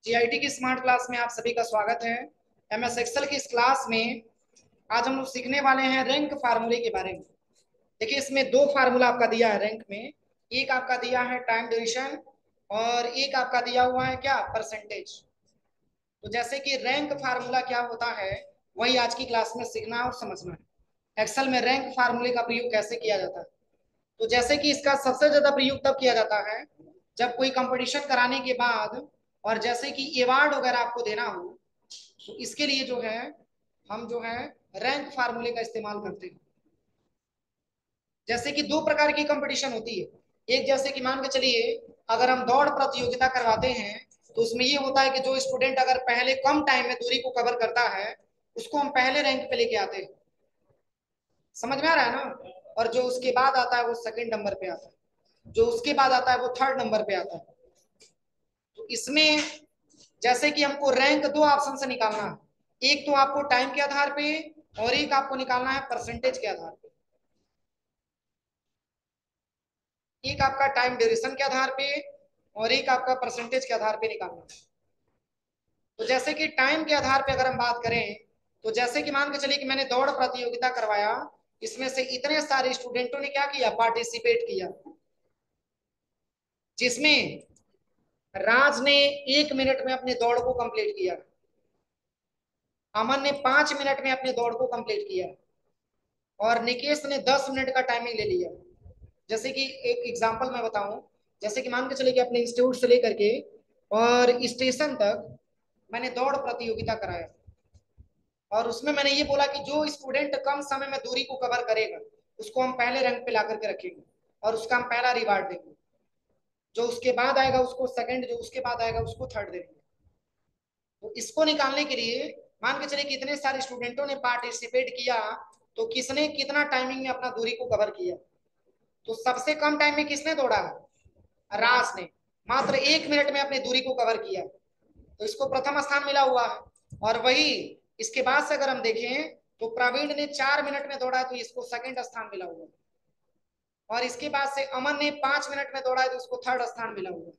GIT की smart class में आप सभी का स्वागत है। एमएस एक्सेल की इस क्लास में आज हम लोग सीखने वाले हैं रैंक फार्मूले के बारे में। देखिए, इसमें दो फार्मूला आपका दिया है रैंक में। एक आपका दिया है टाइम ड्यूरेशन और एक आपका दिया हुआ है क्या, परसेंटेज। तो जैसे कि रैंक फार्मूला क्या होता है वही आज की क्लास में सीखना और समझना है। एक्सेल में रैंक फार्मूले का प्रयोग कैसे किया जाता है। तो जैसे कि इसका सबसे ज्यादा प्रयोग तब किया जाता है जब कोई कंपटीशन कराने के बाद और जैसे कि अवार्ड वगैरह आपको देना हो, तो इसके लिए जो है हम जो है रैंक फार्मूले का इस्तेमाल करते हैं। जैसे कि दो प्रकार की कंपटीशन होती है। एक जैसे कि मान के चलिए, अगर हम दौड़ प्रतियोगिता करवाते हैं तो उसमें ये होता है कि जो स्टूडेंट अगर पहले कम टाइम में दूरी को कवर करता है उसको हम पहले रैंक पे लेके आते हैं। समझ में आ रहा है ना। और जो उसके बाद आता है वो सेकंड नंबर पे आता है, जो उसके बाद आता है वो थर्ड नंबर पे आता है। तो इसमें जैसे कि हमको रैंक दो ऑप्शन से निकालना है। एक तो आपको टाइम के आधार पे और एक आपको निकालना है परसेंटेज के आधार पे। एक आपका टाइम ड्यूरेशन के आधार पे और एक आपका परसेंटेज के आधार पे निकालना है। तो जैसे कि टाइम के आधार पे अगर हम बात करें तो जैसे कि मान के चलिए कि मैंने दौड़ प्रतियोगिता करवाया, इसमें से इतने सारे स्टूडेंटों ने क्या किया, पार्टिसिपेट किया। जिसमें राज ने 1 मिनट में अपनी दौड़ को कंप्लीट किया, अमन ने 5 मिनट में अपनी दौड़ को कंप्लीट किया और निकेश ने 10 मिनट का टाइमिंग ले लिया। जैसे कि एक एग्जांपल मैं बताऊं, जैसे कि मान के चलिए कि अपने इंस्टीट्यूट से लेकर के और स्टेशन तक मैंने दौड़ प्रतियोगिता कराया और उसमें मैंने ये बोला कि जो स्टूडेंट कम समय में दूरी को कवर करेगा उसको हम पहले रैंक पे ला करके रखेंगे और उसका हम पहला रिवार्ड देंगे। जो उसके बाद आएगा उसको सेकंड, जो उसके बाद आएगा उसको थर्ड देंगे। तो इसको निकालने के लिए मान के चलिए कितने सारे स्टूडेंटों ने पार्टिसिपेट किया, तो किसने कितना टाइमिंग में अपना दूरी को कवर किया। तो सबसे कम टाइम में किसने दौड़ा है, राज ने मात्र 1 मिनट में अपनी दूरी को कवर किया, तो इसको प्रथम स्थान मिला हुआ है। और वही इसके बाद से अगर हम देखें तो प्रवीण ने 4 मिनट में दौड़ा है तो इसको सेकंड स्थान मिला हुआ है। और इसके बाद से अमन ने 5 मिनट में दौड़ा है तो उसको थर्ड स्थान मिला हुआ है।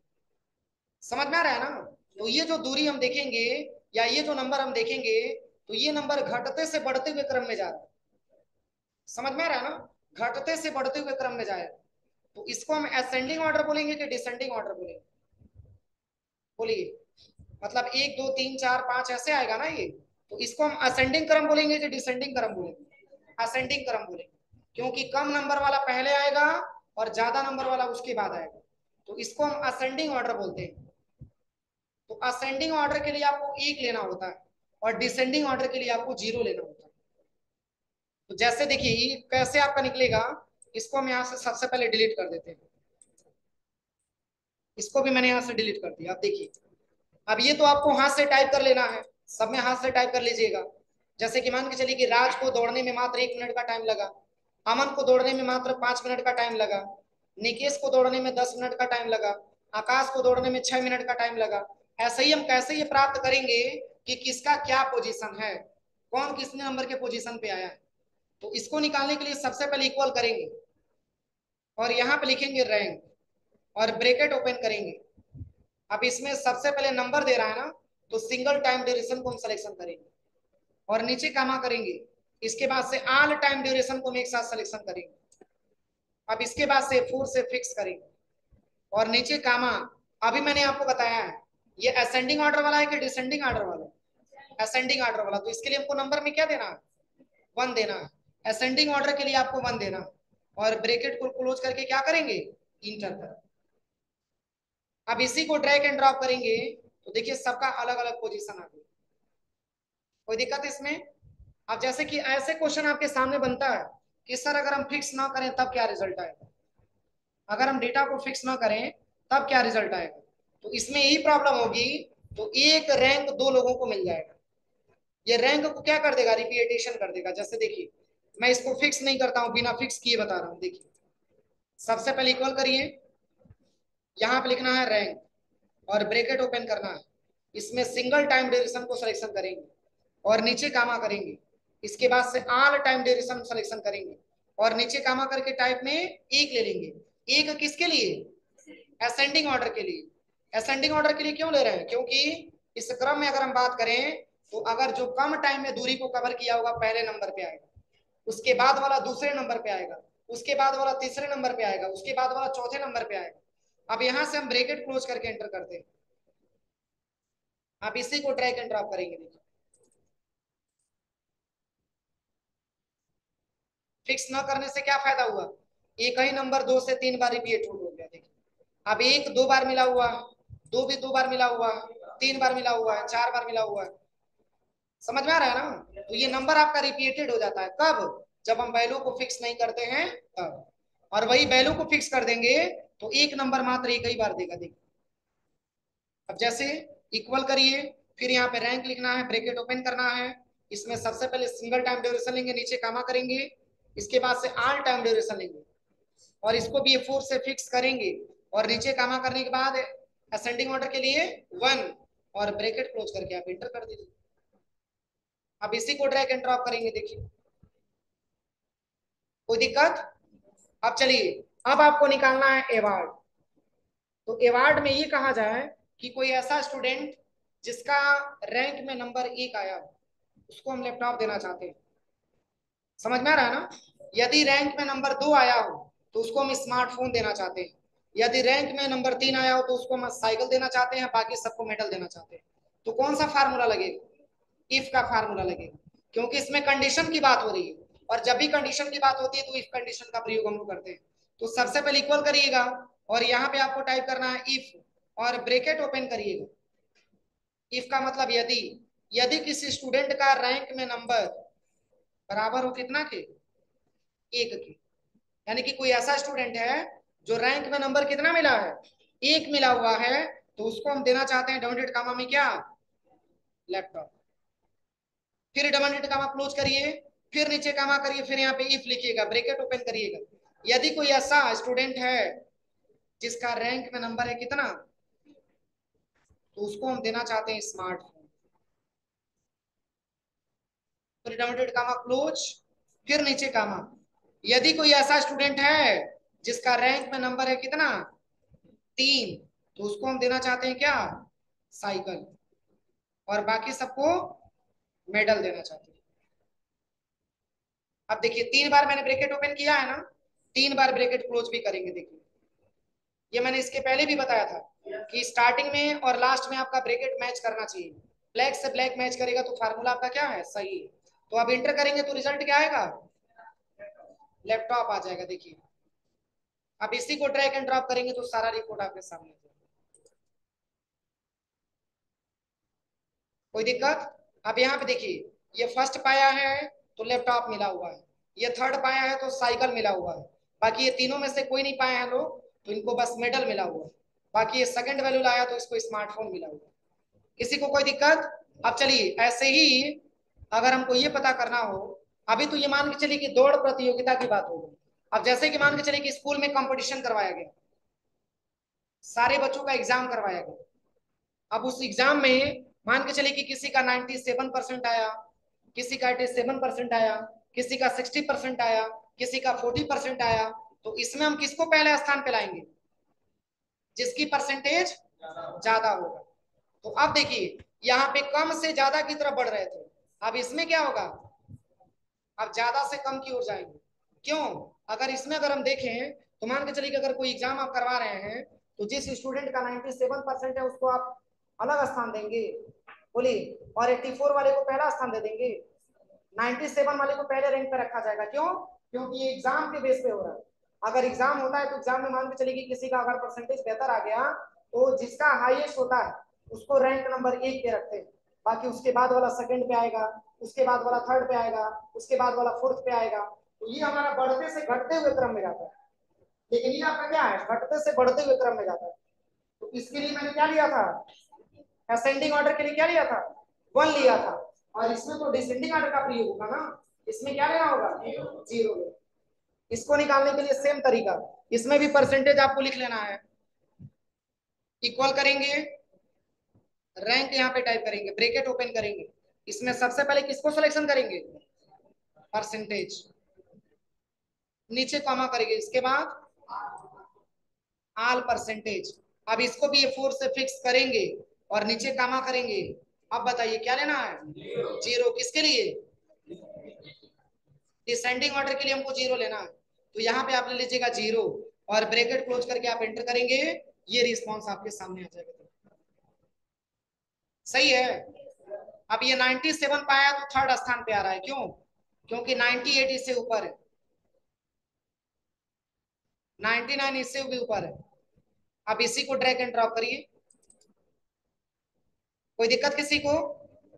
समझ में आ रहा है ना। तो ये जो दूरी हम देखेंगे या ये जो नंबर हम देखेंगे, तो ये नंबर घटते से बढ़ते हुए क्रम में जा रहा है। समझ में आ रहा है ना, घटते से बढ़ते हुए क्रम में जाएगा। तो इसको हम असेंडिंग ऑर्डर बोलेंगे कि डिसेंडिंग ऑर्डर बोलेंगे, बोलिए। मतलब 1 2 3 4 5 ऐसे आएगा ना ये। तो इसको हम असेंडिंग क्रम बोलेंगे कि डिसेंडिंग क्रम बोलेंगे, असेंडिंग क्रम बोलेंगे। क्योंकि कम नंबर वाला पहले आएगा और ज्यादा नंबर वाला उसके बाद आएगा, तो इसको हम असेंडिंग ऑर्डर बोलते हैं। तो असेंडिंग ऑर्डर के लिए आपको 1 लेना होता है और डिसेंडिंग ऑर्डर के लिए आपको 0 लेना होता है। तो जैसे देखिए ये कैसे आपका निकलेगा, इसको हम यहाँ से सबसे पहले डिलीट कर देते हैं। इसको भी मैंने यहाँ से डिलीट कर दिया। अब देखिए, अब ये तो आपको हाथ से टाइप कर लेना है, सब में हाथ से टाइप कर लीजिएगा। जैसे कि मान के चलिए कि राज को दौड़ने में मात्र 1 मिनट का टाइम लगा, अमन को दौड़ने में मात्र 5 मिनट का टाइम लगा, निकेश को दौड़ने में 10 मिनट का टाइम लगा, आकाश को दौड़ने में 6 मिनट का टाइम लगा। ऐसे ही हम कैसे ये प्राप्त करेंगे कि किसका क्या पोजीशन है, कौन कितने नंबर के पोजीशन पे आया है। तो इसको निकालने के लिए सबसे पहले इक्वल करेंगे और यहाँ पे लिखेंगे रैंक और ब्रैकेट ओपन करेंगे। अब इसमें सबसे पहले नंबर दे रहा है ना, तो सिंगल टाइम ड्यूरेशन को हम सिलेक्शन करेंगे और नीचे कामा करेंगे। इसके बाद से ऑल टाइम ड्यूरेशन को हम एक साथ सिलेक्शन करेंगे। अब इसके बाद से फोर से फिक्स करेंगे और नीचे कामा। अभी मैंने आपको बताया है ये असेंडिंग ऑर्डर वाला है कि डिसेंडिंग ऑर्डर वाला है, असेंडिंग ऑर्डर वाला। तो इसके लिए हमको नंबर में क्या देना है, 1 देना है। असेंडिंग ऑर्डर के लिए आपको 1 देना है और ब्रैकेट को क्लोज करके क्या करेंगे, इंटर कर। अब इसी को ड्रैग एंड ड्रॉप करेंगे तो देखिए सबका अलग अलग पोजीशन आ गई। कोई दिक्कत इसमें। अब जैसे कि ऐसे क्वेश्चन आपके सामने बनता है कि सर अगर हम फिक्स ना करें तब क्या रिजल्ट आएगा, अगर हम डेटा को फिक्स ना करें तब क्या रिजल्ट आएगा। तो इसमें यही प्रॉब्लम होगी। तो एक रैंक दो लोगों को मिल जाएगा, ये रैंक को क्या कर देगा, रिपीटेशन कर देगा। जैसे देखिए मैं इसको फिक्स नहीं करता हूं, बिना फिक्स किए बता रहा हूं। देखिए सबसे पहले इक्वल करिए, यहाँ पे लिखना है रैंक और ब्रैकेट ओपन करना है। इसमें सिंगल टाइम ड्यूरेशन को सिलेक्शन करेंगे और नीचे कामा करेंगे। इसके बाद से ऑल टाइम ड्यूरेशन सिलेक्शन करेंगे और नीचे कामा करके टाइप में एक ले लेंगे। एक किसके लिए, असेंडिंग ऑर्डर के लिए। असेंडिंग ऑर्डर के लिए क्यों ले रहे हैं, क्योंकि इस क्रम में अगर हम बात करें तो अगर जो कम टाइम में दूरी को कवर किया होगा पहले नंबर पे आएगा, उसके बाद वाला दूसरे नंबर पे आएगा, उसके बाद वाला तीसरे नंबर पे आएगा, उसके बाद वाला चौथे नंबर पे आएगा। अब यहां से हम ब्रैकेट क्लोज करके एंटर करते हैं। आप इसी को ड्रैग एंड ड्रॉप करेंगे। देखिए फिक्स न करने से क्या फायदा हुआ, एक ही नंबर 2 से 3 बार रिपीट हो गया। देखिए अब 1 2 बार मिला हुआ है, 2 भी 2 बार मिला हुआ है, 3 बार मिला हुआ है, 4 बार मिला हुआ है। समझ में आ रहा है ना। तो ये नंबर आपका रिपीटेड हो जाता है कब, जब हम वैल्यू को फिक्स नहीं करते हैं तब। और वही वैल्यू को फिक्स कर देंगे तो एक नंबर मात्र एक ही बार देगा। देखिए अब जैसे इक्वल करिए, फिर यहाँ पे रैंक लिखना है, ब्रैकेट ओपन करना है। इसमें सबसे पहले सिंगल टाइम ड्यूरेशन लेंगे, नीचे कामा करेंगे, इसके बाद से ऑल टाइम ड्यूरेशन लेंगे और इसको भी फोर से फिक्स करेंगे और नीचे कामा करने के बाद असेंडिंग ऑर्डर के लिए 1 और ब्रैकेट क्लोज करके आप एंटर कर दीजिए। अब इसी को ड्रैग एंड ड्रॉप करेंगे। देखिए कोई दिक्कत। अब चलिए, अब आपको निकालना है एवार्ड। तो एवार्ड में ये कहा जाए कि कोई ऐसा स्टूडेंट जिसका रैंक में नंबर 1 आया हो, उसको हम लैपटॉप देना चाहते हैं। समझ में आ रहा है ना। यदि रैंक में नंबर 2 आया हो तो उसको हम स्मार्टफोन देना चाहते हैं। यदि रैंक में नंबर 3 आया हो तो उसको हम साइकिल देना चाहते हैं, बाकी सबको मेडल देना चाहते हैं। तो कौन सा फार्मूला लगेगा, इफ का फार्मूला लगेगा, क्योंकि इसमें कंडीशन की बात हो रही है और जब भी कंडीशन की बात होती है तो इफ कंडीशन का प्रयोग हम लोग करते हैं। तो सबसे पहले इक्वल करिएगा और यहाँ पे आपको टाइप करना है इफ और ब्रैकेट ओपन करिएगा। इफ का मतलब यदि, यदि किसी स्टूडेंट का रैंक में नंबर बराबर हो कितना के, 1 के, यानी कि कोई ऐसा स्टूडेंट है जो रैंक में नंबर कितना मिला है, 1 मिला हुआ है, तो उसको हम देना चाहते हैं डबल कामा में क्या, लैपटॉप। फिर डबल कामा क्लोज करिए, फिर नीचे कामा करिए, फिर यहाँ पे इफ लिखिएगा, ब्रैकेट ओपन करिएगा। यदि कोई ऐसा स्टूडेंट है जिसका रैंक में नंबर है कितना, तो उसको हम देना चाहते हैं स्मार्टफोन। फिर डबल कामा क्लोज, फिर नीचे कामा। यदि कोई ऐसा स्टूडेंट है जिसका रैंक में नंबर है कितना, 3, तो उसको हम देना चाहते हैं क्या, साइकिल। और बाकी सबको मेडल देना चाहते हैं। अब देखिए 3 बार मैंने ब्रैकेट ओपन किया है ना, 3 बार ब्रैकेट क्लोज भी करेंगे। देखिए ये मैंने इसके पहले भी बताया था कि स्टार्टिंग में और लास्ट में आपका ब्रैकेट मैच करना चाहिए। ब्लैक से ब्लैक मैच करेगा तो फार्मूला आपका क्या है, सही है। तो अब इंटर करेंगे तो रिजल्ट क्या आएगा, लैपटॉप आ जाएगा। देखिए अब इसी को ड्रैग एंड ड्रॉप करेंगे तो सारा रिपोर्ट आपके सामने है। कोई दिक्कत। अब यहाँ पे देखिए, ये फर्स्ट पाया है तो लैपटॉप मिला हुआ है, ये थर्ड पाया है तो साइकिल मिला हुआ है, बाकी ये तीनों में से कोई नहीं पाए हैं लोग तो इनको बस मेडल मिला हुआ है। बाकी ये सेकंड वैल्यू लाया तो इसको स्मार्टफोन मिला हुआ है। किसी को कोई दिक्कत। अब चलिए ऐसे ही अगर हमको ये पता करना हो, अभी तो ये मान के चलिए कि दौड़ प्रतियोगिता की बात हो गई। अब जैसे कि मान के चलिए कि स्कूल में कंपटीशन करवाया गया, सारे बच्चों का एग्जाम करवाया गया। अब उस एग्जाम में मान के चलिए कि किसी का 97% आया, किसी का 87% आया, किसी का 60% आया, किसी का 40% आया। तो इसमें हम किसको पहले स्थान पे लाएंगे, जिसकी परसेंटेज ज्यादा होगा। तो अब देखिए यहाँ पे कम से ज्यादा की तरफ बढ़ रहे थे, अब इसमें क्या होगा, अब ज्यादा से कम की ओर जाएंगे। क्यों, अगर इसमें अगर हम देखें तो मान के चलिए कि अगर कोई एग्जाम आप करवा रहे हैं तो जिस स्टूडेंट का 97% है उसको आप अलग स्थान देंगे, बोलिए, और 84 वाले को पहला स्थान दे देंगे, 97 वाले को पहले रैंक पे रखा जाएगा। क्यों, क्योंकि ये एग्जाम के बेस पे हो रहा है। अगर एग्जाम होता है तो एग्जाम में मान के चलिए कि किसी का अगर परसेंटेज बेहतर आ गया तो जिसका हाईएस्ट होता है उसको रैंक नंबर 1 पे रखते हैं, बाकी उसके बाद वाला सेकंड पे आएगा, उसके बाद वाला थर्ड पे आएगा, उसके बाद वाला फोर्थ पे आएगा। तो ये हमारा बढ़ते से घटते हुए क्रम में जाता है, लेकिन ये आपका क्या है, घटते से बढ़ते हुए क्रम में जाता है। तो इसके लिए मैंने क्या लिया था, असेंडिंग ऑर्डर के लिए क्या लिया था, 1 लिया था। और इसमें तो डिसेंडिंग ऑर्डर का प्रयोग होगा ना, इसमें क्या लेना होगा, 0। इसको निकालने के लिए सेम तरीका, इसमें भी परसेंटेज आपको लिख लेना है। इक्वल करेंगे, रैंक यहाँ पे टाइप करेंगे, ब्रैकेट ओपन करेंगे, इसमें सबसे पहले किसको सिलेक्शन करेंगे, परसेंटेज, नीचे कॉमा करेंगे, इसके बाद ऑल परसेंटेज। अब इसको भी ये 4 से फिक्स करेंगे और नीचे कामा करेंगे। अब बताइए क्या लेना है? जीरो। किसके लिए? डिसेंडिंग ऑर्डर के लिए हमको जीरो लेना है। तो यहाँ पे आप ले लीजिएगा जीरो और ब्रैकेट क्लोज करके आप एंटर करेंगे, ये रिस्पॉन्स आपके सामने आ जाएगा। सही है। अब ये 97 पाया तो थर्ड स्थान पे आ रहा है। क्यों? क्योंकि 98 इससे ऊपर है, 99 इससे भी ऊपर है। अब इसी को ड्रैग एंड ड्रॉप करिए। कोई दिक्कत किसी को?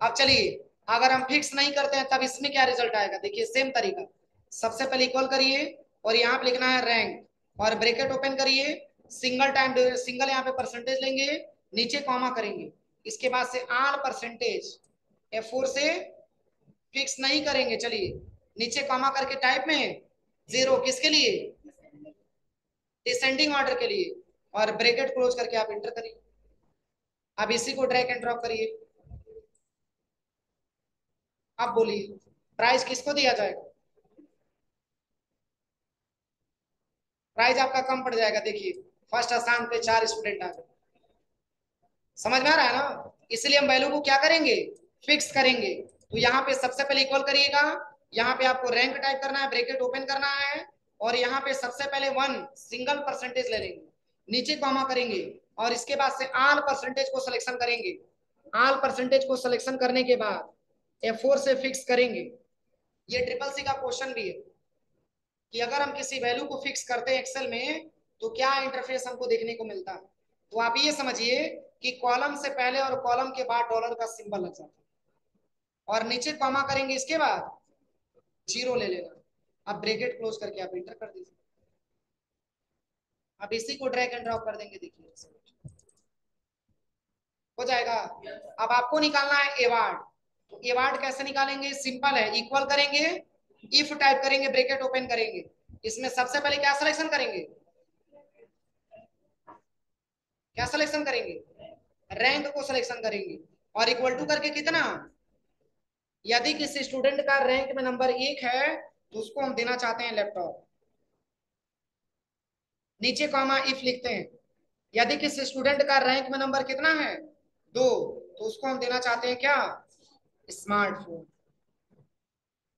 अब चलिए, अगर हम फिक्स नहीं करते हैं तब इसमें क्या रिजल्ट आएगा? देखिए सेम तरीका, सबसे पहले इक्वल करिए और यहाँ पे लिखना है रैंक और ब्रैकेट ओपन करिए, सिंगल टाइम सिंगल यहाँ पे परसेंटेज लेंगे, नीचे कॉमा करेंगे, इसके बाद से आल परसेंटेज F4 से फिक्स नहीं करेंगे। चलिए नीचे कॉमा करके टाइप में जीरो। किसके लिए? डिसेंडिंग ऑर्डर के लिए। और ब्रैकेट क्लोज करके आप इंटर करिए। अब इसी को ड्रैग एंड ड्रॉप करिए। अब बोलिए प्राइस किसको दिया जाएगा? प्राइस आपका कम पड़ जाएगा। देखिए फर्स्ट स्थान पे 4 स्टूडेंट आ गए। समझ में आ रहा है ना? इसलिए हम वैल्यू को क्या करेंगे? फिक्स करेंगे। तो यहाँ पे सबसे पहले इक्वल करिएगा, यहाँ पे आपको रैंक टाइप करना है, ब्रैकेट ओपन करना है और यहाँ पे सबसे पहले 1 सिंगल परसेंटेज ले लेंगे, नीचे कॉमा करेंगे और इसके बाद से आल परसेंटेज को सिलेक्शन करेंगे। आल परसेंटेज को सिलेक्शन करने के बाद F4 से फिक्स करेंगे। ये ट्रिपल सी का क्वेश्चन भी है कि अगर हम किसी वैल्यू को फिक्स करते हैं एक्सेल में तो क्या इंटरफेस हमको देखने को मिलता है। तो आप ये समझिए कि कॉलम से पहले और कॉलम के बाद डॉलर का सिंबल लग जाता है और नीचे कॉमा करेंगे, इसके बाद जीरो ले लेना। अब ब्रैकेट क्लोज करके आप इंटर कर दीजिए। अब इसी को ड्रैग एंड ड्रॉप कर देंगे। देखिए हो जाएगा। अब आपको निकालना है एवार्ड। तो एवार्ड कैसे निकालेंगे? सिंपल है, इक्वल करेंगे, इफ टाइप करेंगे, ब्रैकेट ओपन करेंगे, इसमें सबसे पहले क्या सिलेक्शन करेंगे? क्या सिलेक्शन करेंगे? रैंक को सिलेक्शन करेंगे और इक्वल टू करके कितना? यदि किसी स्टूडेंट का रैंक में नंबर 1 है तो उसको हम देना चाहते हैं लैपटॉप, नीचे कॉमा इफ लिखते हैं। यदि किसी स्टूडेंट का रैंक में नंबर कितना है? 2, तो उसको हम देना चाहते हैं क्या? स्मार्टफोन।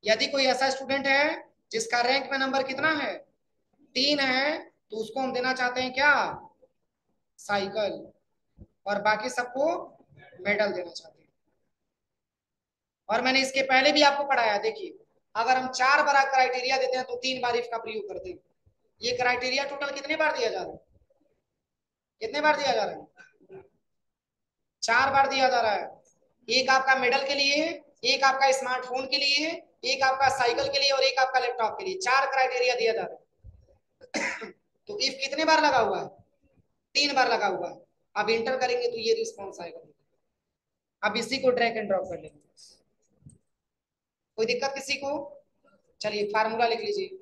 यदि कोई ऐसा स्टूडेंट है जिसका रैंक में नंबर कितना है? 3 है, तो उसको हम देना चाहते हैं क्या? साइकिल। और बाकी सबको मेडल देना चाहते हैं। और मैंने इसके पहले भी आपको पढ़ाया। देखिए अगर हम 4 बार क्राइटेरिया देते हैं तो 3 बार इफ का प्रयोग करते हैं। ये क्राइटेरिया टोटल कितने बार दिया जा रहा है? कितने बार दिया जा रहा है? 4 बार दिया जा रहा है। एक आपका मेडल के लिए, एक आपका स्मार्टफोन के लिए, एक आपका साइकिल के लिए और एक आपका लैपटॉप के लिए। 4 क्राइटेरिया दिया जा रहा है। तो इफ कितने बार लगा हुआ है? 3 बार लगा हुआ है। अब इंटर करेंगे तो ये रिस्पॉन्स आएगा। अब इसी को ड्रैग एंड ड्रॉप कर लेंगे। कोई दिक्कत किसी को? चलिए फार्मूला लिख लीजिए।